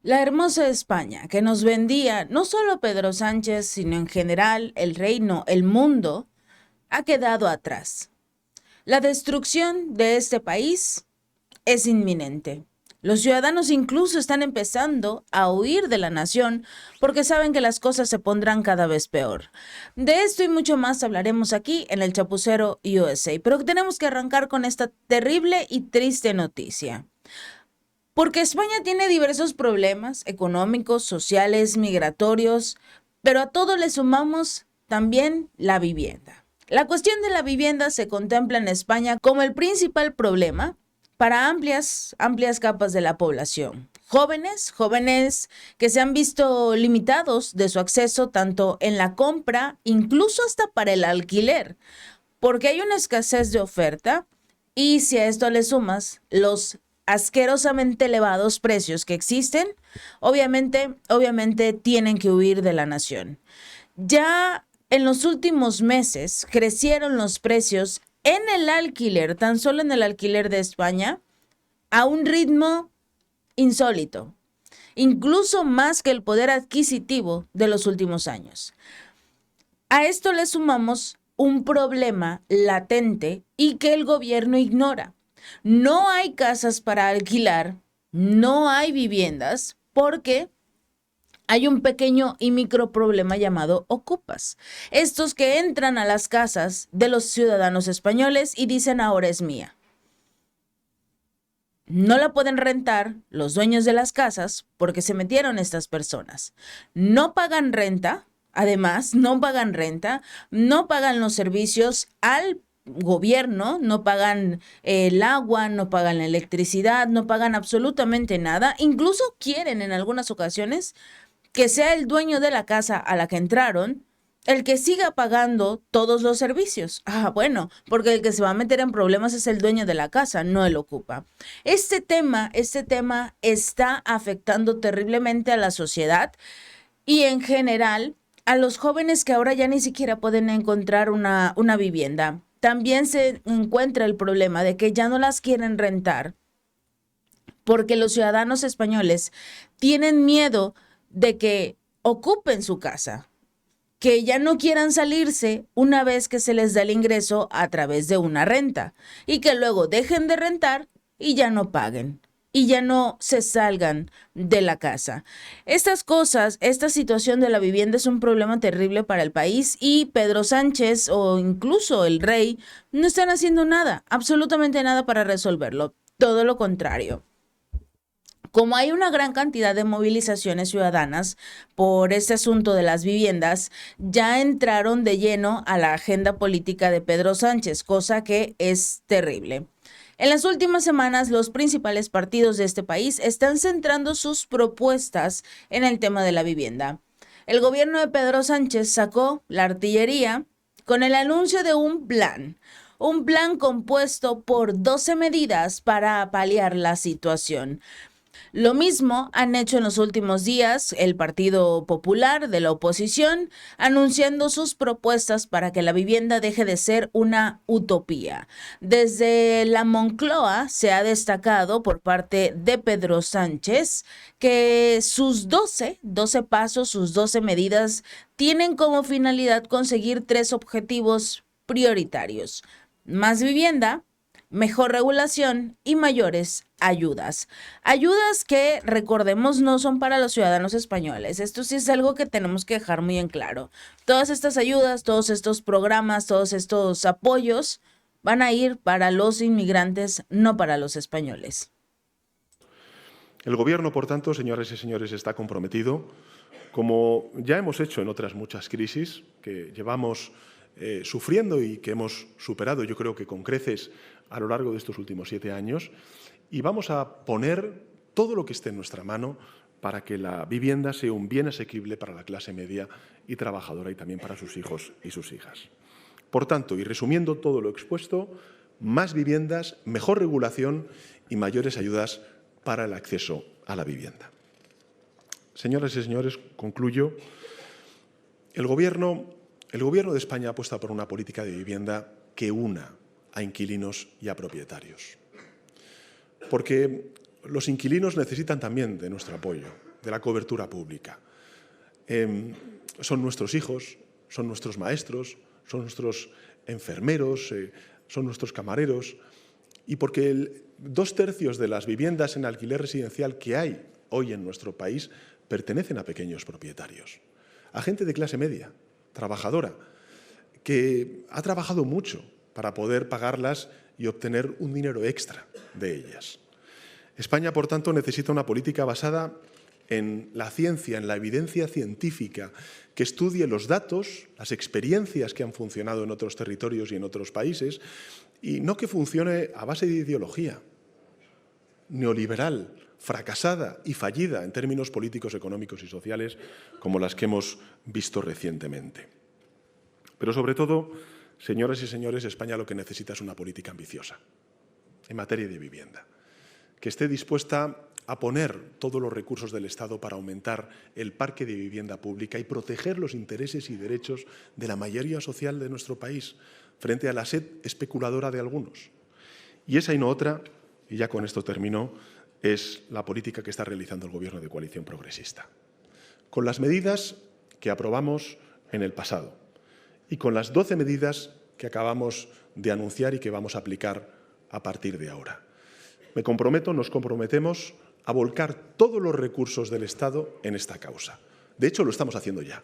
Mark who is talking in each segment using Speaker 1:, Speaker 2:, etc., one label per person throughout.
Speaker 1: La hermosa España que nos vendía no solo Pedro Sánchez, sino en general el reino, el mundo, ha quedado atrás. La destrucción de este país es inminente. Los ciudadanos incluso están empezando a huir de la nación porque saben que las cosas se pondrán cada vez peor. De esto y mucho más hablaremos aquí en el Chapucero USA, pero tenemos que arrancar con esta terrible y triste noticia. Porque España tiene diversos problemas económicos, sociales, migratorios, pero a todo le sumamos también la vivienda. La cuestión de la vivienda se contempla en España como el principal problema para amplias capas de la población. Jóvenes que se han visto limitados de su acceso tanto en la compra, incluso hasta para el alquiler, porque hay una escasez de oferta y si a esto le sumas los asquerosamente elevados precios que existen, obviamente tienen que huir de la nación. Ya en los últimos meses crecieron los precios en el alquiler, tan solo en el alquiler de España, a un ritmo insólito, incluso más que el poder adquisitivo de los últimos años. A esto le sumamos un problema latente y que el gobierno ignora. No hay casas para alquilar, no hay viviendas porque hay un pequeño y micro problema llamado ocupas. Estos que entran a las casas de los ciudadanos españoles y dicen ahora es mía. No la pueden rentar los dueños de las casas porque se metieron estas personas. No pagan renta, además, no pagan renta, no pagan los servicios al gobierno, no pagan el agua, no pagan la electricidad, no pagan absolutamente nada. Incluso quieren en algunas ocasiones que sea el dueño de la casa a la que entraron el que siga pagando todos los servicios. Ah, bueno, porque el que se va a meter en problemas es el dueño de la casa, no el ocupa. Este tema está afectando terriblemente a la sociedad y en general a los jóvenes que ahora ya ni siquiera pueden encontrar una vivienda. También se encuentra el problema de que ya no las quieren rentar porque los ciudadanos españoles tienen miedo de que ocupen su casa, que ya no quieran salirse una vez que se les da el ingreso a través de una renta y que luego dejen de rentar y ya no paguen y ya no se salgan de la casa. Estas cosas, esta situación de la vivienda es un problema terrible para el país y Pedro Sánchez o incluso el rey no están haciendo nada, absolutamente nada para resolverlo. Todo lo contrario. Como hay una gran cantidad de movilizaciones ciudadanas por este asunto de las viviendas, ya entraron de lleno a la agenda política de Pedro Sánchez, cosa que es terrible. En las últimas semanas, los principales partidos de este país están centrando sus propuestas en el tema de la vivienda. El gobierno de Pedro Sánchez sacó la artillería con el anuncio de un plan compuesto por 12 medidas para paliar la situación. Lo mismo han hecho en los últimos días el Partido Popular de la oposición, anunciando sus propuestas para que la vivienda deje de ser una utopía. Desde la Moncloa se ha destacado por parte de Pedro Sánchez que sus doce pasos, sus 12 medidas, tienen como finalidad conseguir tres objetivos prioritarios: más vivienda, mejor regulación y mayores ayudas. Ayudas que, recordemos, no son para los ciudadanos españoles. Esto sí es algo que tenemos que dejar muy en claro. Todas estas ayudas, todos estos programas, todos estos apoyos van a ir para los inmigrantes, no para los españoles.
Speaker 2: El Gobierno, por tanto, señoras y señores, está comprometido, como ya hemos hecho en otras muchas crisis que llevamos sufriendo y que hemos superado, yo creo que con creces, a lo largo de estos últimos 7 años, y vamos a poner todo lo que esté en nuestra mano para que la vivienda sea un bien asequible para la clase media y trabajadora y también para sus hijos y sus hijas. Por tanto, y resumiendo todo lo expuesto, más viviendas, mejor regulación y mayores ayudas para el acceso a la vivienda. Señoras y señores, concluyo. El Gobierno de España apuesta por una política de vivienda que una a inquilinos y a propietarios. Porque los inquilinos necesitan también de nuestro apoyo. de la cobertura pública. Son nuestros hijos, son nuestros maestros, son nuestros enfermeros, son nuestros camareros, y porque 2/3 de las viviendas en alquiler residencial que hay hoy en nuestro país pertenecen a pequeños propietarios, a gente de clase media, trabajadora, que ha trabajado mucho para poder pagarlas y obtener un dinero extra de ellas. España, por tanto, necesita una política basada en la ciencia, en la evidencia científica, que estudie los datos, las experiencias que han funcionado en otros territorios y en otros países, y no que funcione a base de ideología neoliberal, fracasada y fallida en términos políticos, económicos y sociales, como las que hemos visto recientemente. Pero sobre todo, señoras y señores, España lo que necesita es una política ambiciosa en materia de vivienda, que esté dispuesta a poner todos los recursos del Estado para aumentar el parque de vivienda pública y proteger los intereses y derechos de la mayoría social de nuestro país frente a la sed especuladora de algunos. Y esa y no otra, y ya con esto termino, es la política que está realizando el Gobierno de coalición progresista. Con las medidas que aprobamos en el pasado y con las 12 medidas que acabamos de anunciar y que vamos a aplicar a partir de ahora. Nos comprometemos a volcar todos los recursos del Estado en esta causa. De hecho, lo estamos haciendo ya.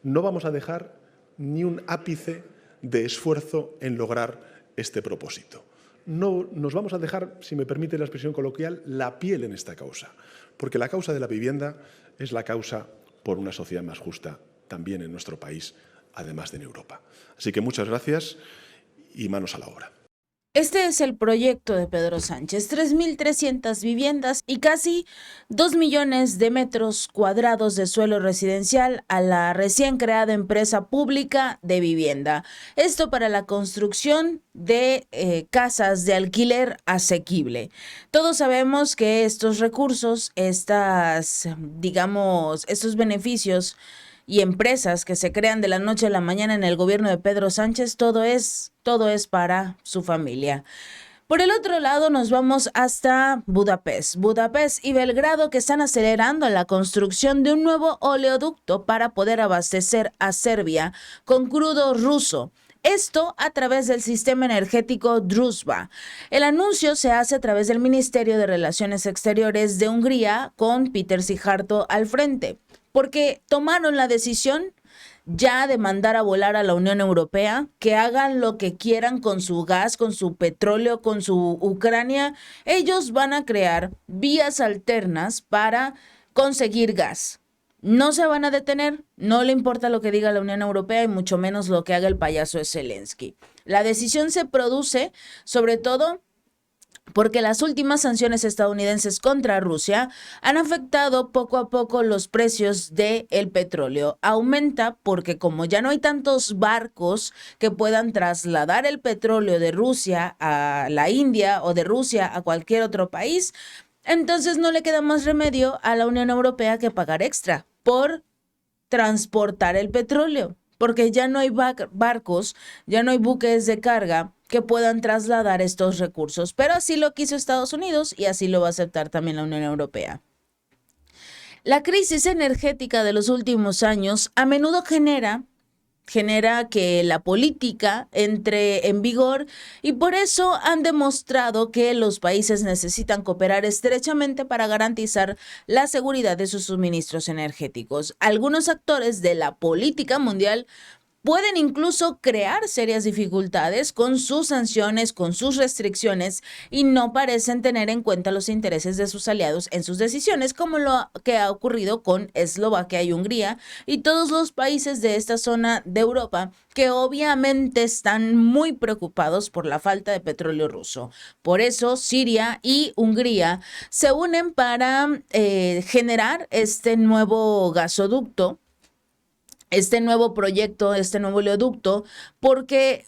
Speaker 2: No vamos a dejar ni un ápice de esfuerzo en lograr este propósito. No nos vamos a dejar, si me permite la expresión coloquial, la piel en esta causa, porque la causa de la vivienda es la causa por una sociedad más justa también en nuestro país, además de en Europa. Así que muchas gracias y manos a la obra.
Speaker 1: Este es el proyecto de Pedro Sánchez, 3.300 viviendas y casi 2 millones de metros cuadrados de suelo residencial a la recién creada empresa pública de vivienda. Esto para la construcción de casas de alquiler asequible. Todos sabemos que estos recursos, estos beneficios y empresas que se crean de la noche a la mañana en el gobierno de Pedro Sánchez, todo es para su familia. Por el otro lado, nos vamos hasta Budapest y Belgrado, que están acelerando la construcción de un nuevo oleoducto para poder abastecer a Serbia con crudo ruso. Esto a través del sistema energético Druzhba. El anuncio se hace a través del Ministerio de Relaciones Exteriores de Hungría, con Péter Szijjártó al frente, porque tomaron la decisión ya de mandar a volar a la Unión Europea, que hagan lo que quieran con su gas, con su petróleo, con su Ucrania. Ellos van a crear vías alternas para conseguir gas. No se van a detener, no le importa lo que diga la Unión Europea y mucho menos lo que haga el payaso de Zelensky. La decisión se produce sobre todo porque las últimas sanciones estadounidenses contra Rusia han afectado poco a poco los precios del petróleo. Aumenta porque como ya no hay tantos barcos que puedan trasladar el petróleo de Rusia a la India o de Rusia a cualquier otro país, entonces no le queda más remedio a la Unión Europea que pagar extra por transportar el petróleo, porque ya no hay barcos, ya no hay buques de carga que puedan trasladar estos recursos. Pero así lo quiso Estados Unidos y así lo va a aceptar también la Unión Europea. La crisis energética de los últimos años a menudo genera que la política entre en vigor y por eso han demostrado que los países necesitan cooperar estrechamente para garantizar la seguridad de sus suministros energéticos. Algunos actores de la política mundial pueden incluso crear serias dificultades con sus sanciones, con sus restricciones y no parecen tener en cuenta los intereses de sus aliados en sus decisiones, como lo que ha ocurrido con Eslovaquia y Hungría y todos los países de esta zona de Europa que obviamente están muy preocupados por la falta de petróleo ruso. Por eso Siria y Hungría se unen para generar este nuevo gasoducto, este nuevo proyecto, este nuevo oleoducto, porque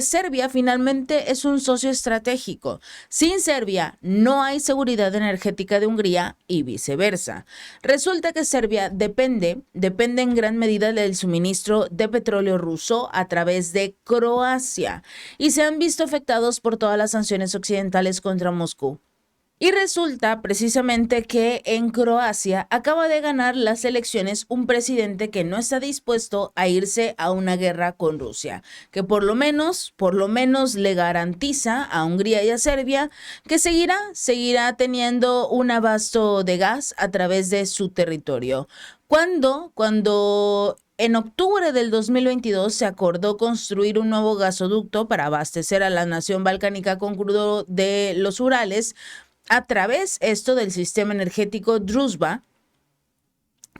Speaker 1: Serbia finalmente es un socio estratégico. Sin Serbia no hay seguridad energética de Hungría y viceversa. Resulta que Serbia depende en gran medida del suministro de petróleo ruso a través de Croacia y se han visto afectados por todas las sanciones occidentales contra Moscú. Y resulta precisamente que en Croacia acaba de ganar las elecciones un presidente que no está dispuesto a irse a una guerra con Rusia, que por lo menos le garantiza a Hungría y a Serbia que seguirá teniendo un abasto de gas a través de su territorio. Cuando en octubre del 2022 se acordó construir un nuevo gasoducto para abastecer a la nación balcánica con crudo de los Urales, a través del sistema energético Druzhba,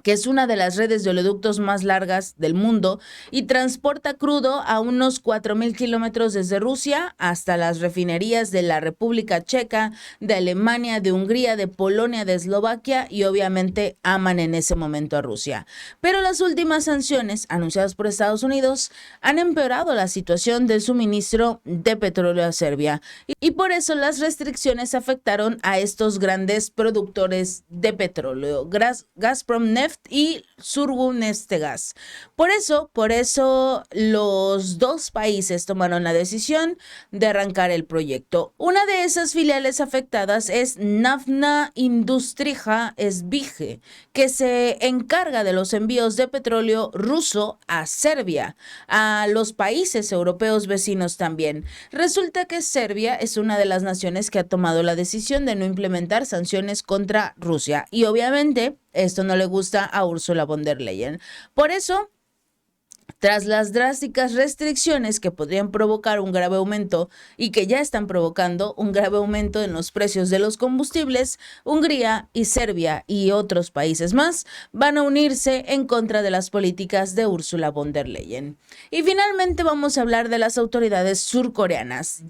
Speaker 1: que es una de las redes de oleoductos más largas del mundo y transporta crudo a unos 4.000 kilómetros desde Rusia hasta las refinerías de la República Checa, de Alemania, de Hungría, de Polonia, de Eslovaquia y obviamente aman en ese momento a Rusia. Pero las últimas sanciones anunciadas por Estados Unidos han empeorado la situación del suministro de petróleo a Serbia y por eso las restricciones afectaron a estos grandes productores de petróleo, Gazprom Neft y Surgumneftegas. Por eso los dos países tomaron la decisión de arrancar el proyecto. Una de esas filiales afectadas es Naftna Industrija Sbige, que se encarga de los envíos de petróleo ruso a Serbia, a los países europeos vecinos también. Resulta que Serbia es una de las naciones que ha tomado la decisión de no implementar sanciones contra Rusia y obviamente esto no le gusta a Ursula von der Leyen. Por eso, tras las drásticas restricciones que podrían provocar un grave aumento y que ya están provocando un grave aumento en los precios de los combustibles, Hungría y Serbia y otros países más van a unirse en contra de las políticas de Ursula von der Leyen. Y finalmente vamos a hablar de las autoridades surcoreanas.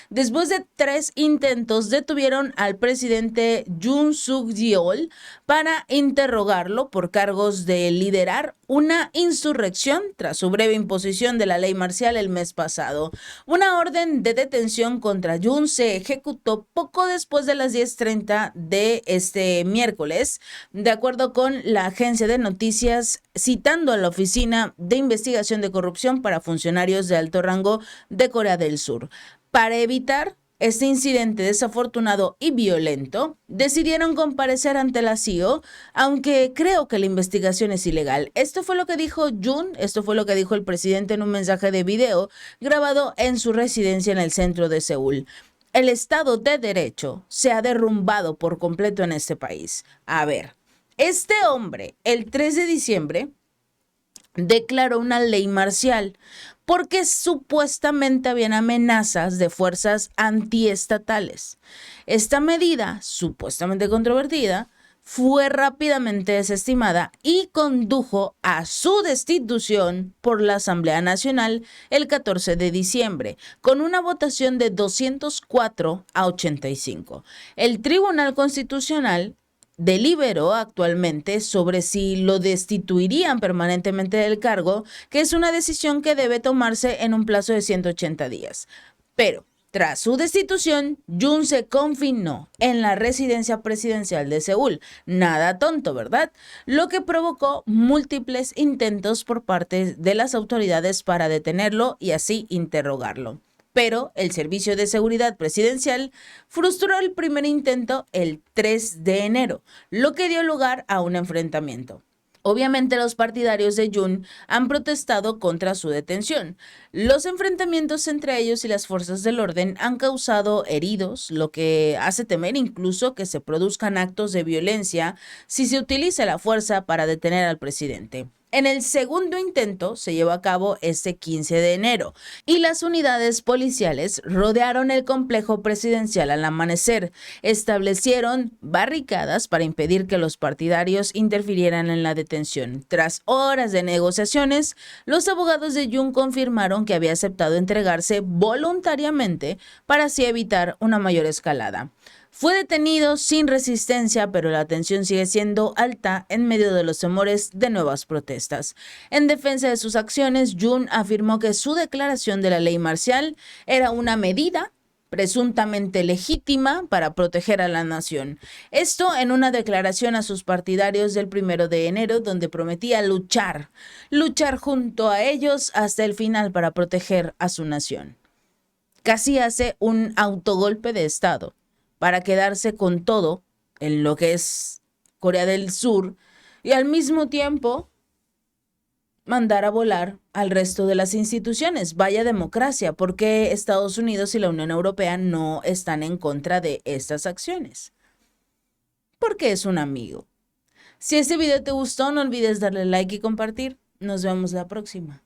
Speaker 1: Después de 3 intentos, detuvieron al presidente Yoon Suk-yeol para interrogarlo por cargos de liderar una insurrección tras su breve imposición de la ley marcial el mes pasado. Una orden de detención contra Yoon se ejecutó poco después de las 10:30 de este miércoles, de acuerdo con la agencia de noticias, citando a la Oficina de Investigación de Corrupción para Funcionarios de Alto Rango de Corea del Sur. Para evitar este incidente desafortunado y violento, decidieron comparecer ante la CIO, aunque creo que la investigación es ilegal. Esto fue lo que dijo Yoon, esto fue lo que dijo el presidente en un mensaje de video grabado en su residencia en el centro de Seúl. El Estado de Derecho se ha derrumbado por completo en este país. A ver, este hombre, el 3 de diciembre, declaró una ley marcial porque supuestamente habían amenazas de fuerzas antiestatales. Esta medida, supuestamente controvertida, fue rápidamente desestimada y condujo a su destitución por la Asamblea Nacional el 14 de diciembre, con una votación de 204 a 85. El Tribunal Constitucional deliberó actualmente sobre si lo destituirían permanentemente del cargo, que es una decisión que debe tomarse en un plazo de 180 días. Pero tras su destitución, Yoon se confinó en la residencia presidencial de Seúl. Nada tonto, ¿verdad? Lo que provocó múltiples intentos por parte de las autoridades para detenerlo y así interrogarlo. Pero el Servicio de Seguridad Presidencial frustró el primer intento el 3 de enero, lo que dio lugar a un enfrentamiento. Obviamente los partidarios de Yoon han protestado contra su detención. Los enfrentamientos entre ellos y las fuerzas del orden han causado heridos, lo que hace temer incluso que se produzcan actos de violencia si se utiliza la fuerza para detener al presidente. En el segundo intento se llevó a cabo este 15 de enero y las unidades policiales rodearon el complejo presidencial al amanecer. Establecieron barricadas para impedir que los partidarios interfirieran en la detención. Tras horas de negociaciones, los abogados de Yoon confirmaron que había aceptado entregarse voluntariamente para así evitar una mayor escalada. Fue detenido sin resistencia, pero la tensión sigue siendo alta en medio de los temores de nuevas protestas. En defensa de sus acciones, Yoon afirmó que su declaración de la ley marcial era una medida presuntamente legítima para proteger a la nación. Esto en una declaración a sus partidarios del 1 de enero, donde prometía luchar junto a ellos hasta el final para proteger a su nación. Casi hace un autogolpe de Estado para quedarse con todo en lo que es Corea del Sur y al mismo tiempo mandar a volar al resto de las instituciones. Vaya democracia, porque Estados Unidos y la Unión Europea no están en contra de estas acciones. Porque es un amigo. Si este video te gustó, no olvides darle like y compartir. Nos vemos la próxima.